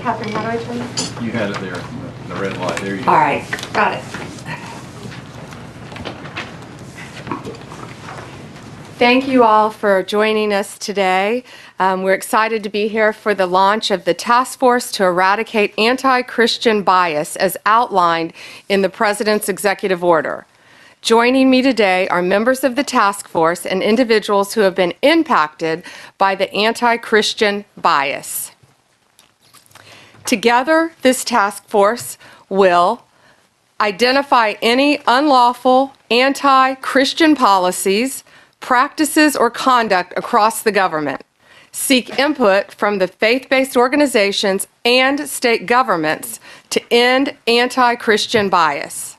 Catherine, how do I turn this? You had it there, the red light. There you go. All right, got it. Thank you all for joining us today. We're excited to be here for the launch of the Task Force to Eradicate Anti-Christian Bias as outlined in the President's Executive Order. Joining me today are members of the task force and individuals who have been impacted by the anti-Christian bias. Together, this task force will identify any unlawful anti-Christian policies, practices, or conduct across the government, seek input from the faith-based organizations and state governments to end anti-Christian bias,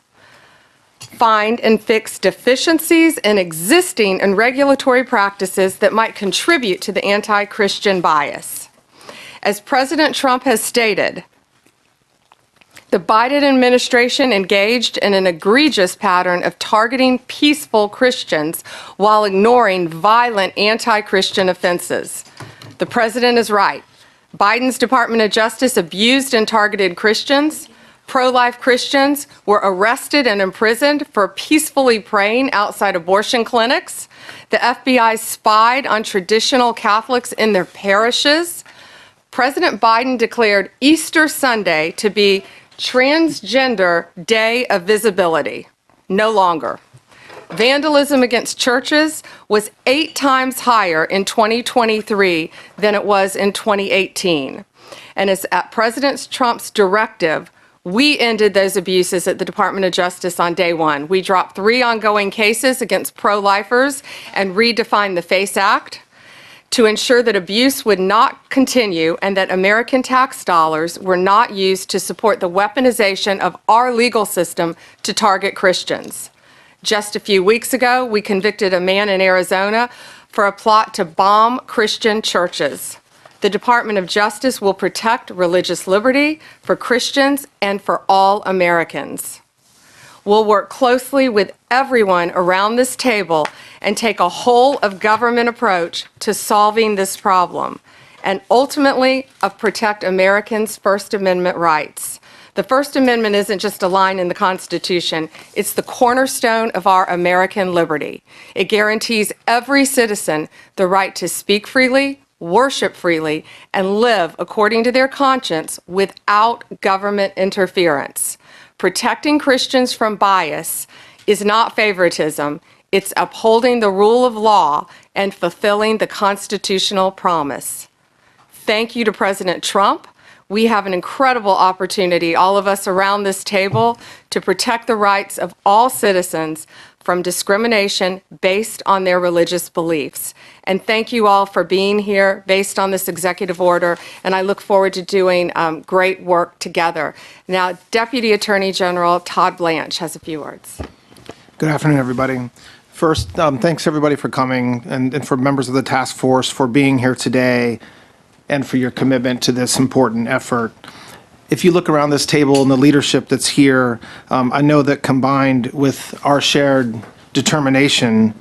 find and fix deficiencies in existing and regulatory practices that might contribute to the anti-Christian bias. As President Trump has stated, the Biden administration engaged in an egregious pattern of targeting peaceful Christians while ignoring violent anti-Christian offenses. The president is right. Biden's Department of Justice abused and targeted Christians. Pro-life Christians were arrested and imprisoned for peacefully praying outside abortion clinics. The FBI spied on traditional Catholics in their parishes. President Biden declared Easter Sunday to be Transgender Day of Visibility. No longer. Vandalism against churches was 8 times higher in 2023 than it was in 2018. And it's at President Trump's directive, we ended those abuses at the Department of Justice on day one. We dropped 3 ongoing cases against pro-lifers and redefined the FACE Act to ensure that abuse would not continue and that American tax dollars were not used to support the weaponization of our legal system to target Christians. Just a few weeks ago, we convicted a man in Arizona for a plot to bomb Christian churches. The Department of Justice will protect religious liberty for Christians and for all Americans. We'll work closely with everyone around this table and take a whole-of-government approach to solving this problem, and ultimately protect Americans' First Amendment rights. The First Amendment isn't just a line in the Constitution, it's the cornerstone of our American liberty. It guarantees every citizen the right to speak freely, worship freely, and live according to their conscience without government interference. Protecting Christians from bias is not favoritism, it's upholding the rule of law and fulfilling the constitutional promise. Thank you to President Trump. We have an incredible opportunity, all of us around this table, to protect the rights of all citizens from discrimination based on their religious beliefs. And thank you all for being here based on this executive order, and I look forward to doing great work together. Now, Deputy Attorney General Todd Blanche has a few words. Good afternoon, everybody. First, thanks everybody for coming and for members of the task force for being here today and for your commitment to this important effort. If you look around this table and the leadership that's here, I know that combined with our shared determination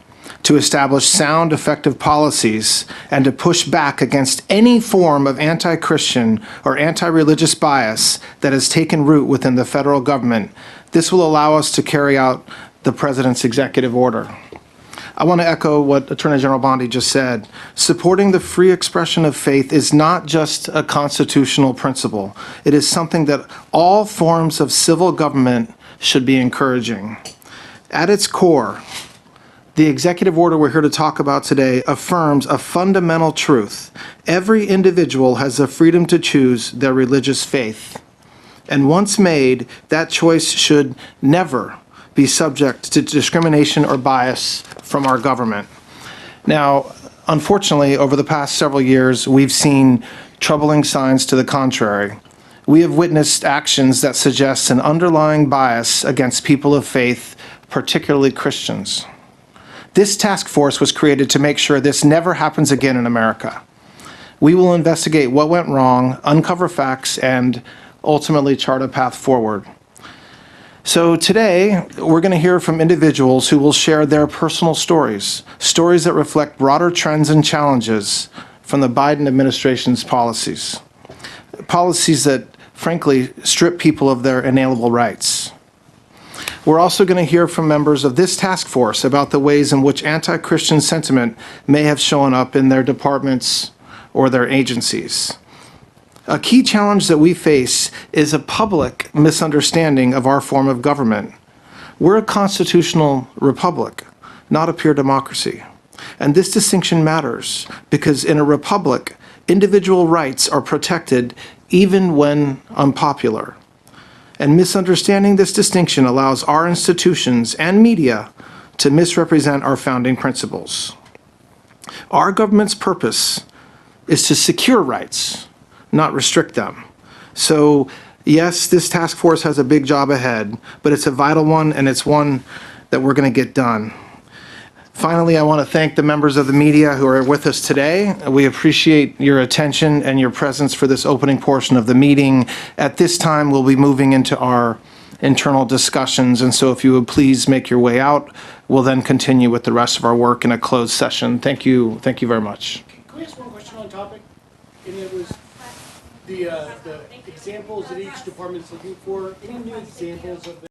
to establish sound, effective policies and to push back against any form of anti-Christian or anti-religious bias that has taken root within the federal government, this will allow us to carry out the President's executive order. I want to echo what Attorney General Bondi just said. Supporting the free expression of faith is not just a constitutional principle. It is something that all forms of civil government should be encouraging. At its core, the executive order we're here to talk about today affirms a fundamental truth. Every individual has the freedom to choose their religious faith. And once made, that choice should never be subject to discrimination or bias from our government. Now, unfortunately, over the past several years, we've seen troubling signs to the contrary. We have witnessed actions that suggest an underlying bias against people of faith, particularly Christians. This task force was created to make sure this never happens again in America. We will investigate what went wrong, uncover facts, and ultimately chart a path forward. So today, we're going to hear from individuals who will share their personal stories, stories that reflect broader trends and challenges from the Biden administration's policies. policies that frankly strip people of their inalienable rights. We're also going to hear from members of this task force about the ways in which anti-Christian sentiment may have shown up in their departments or their agencies. A key challenge that we face is a public misunderstanding of our form of government. We're a constitutional republic, not a pure democracy. And this distinction matters because in a republic, individual rights are protected even when unpopular. And misunderstanding this distinction allows our institutions and media to misrepresent our founding principles. Our government's purpose is to secure rights, not restrict them. So yes, this task force has a big job ahead, but it's a vital one, and it's one that we're going to get done. Finally, I want to thank the members of the media who are with us today. We appreciate your attention and your presence for this opening portion of the meeting. At this time, we'll be moving into our internal discussions, and so if you would please make your way out, we'll then continue with the rest of our work in a closed session. Thank you very much. Can we ask one question on topic? And it was the examples that each department's looking for. Any new examples of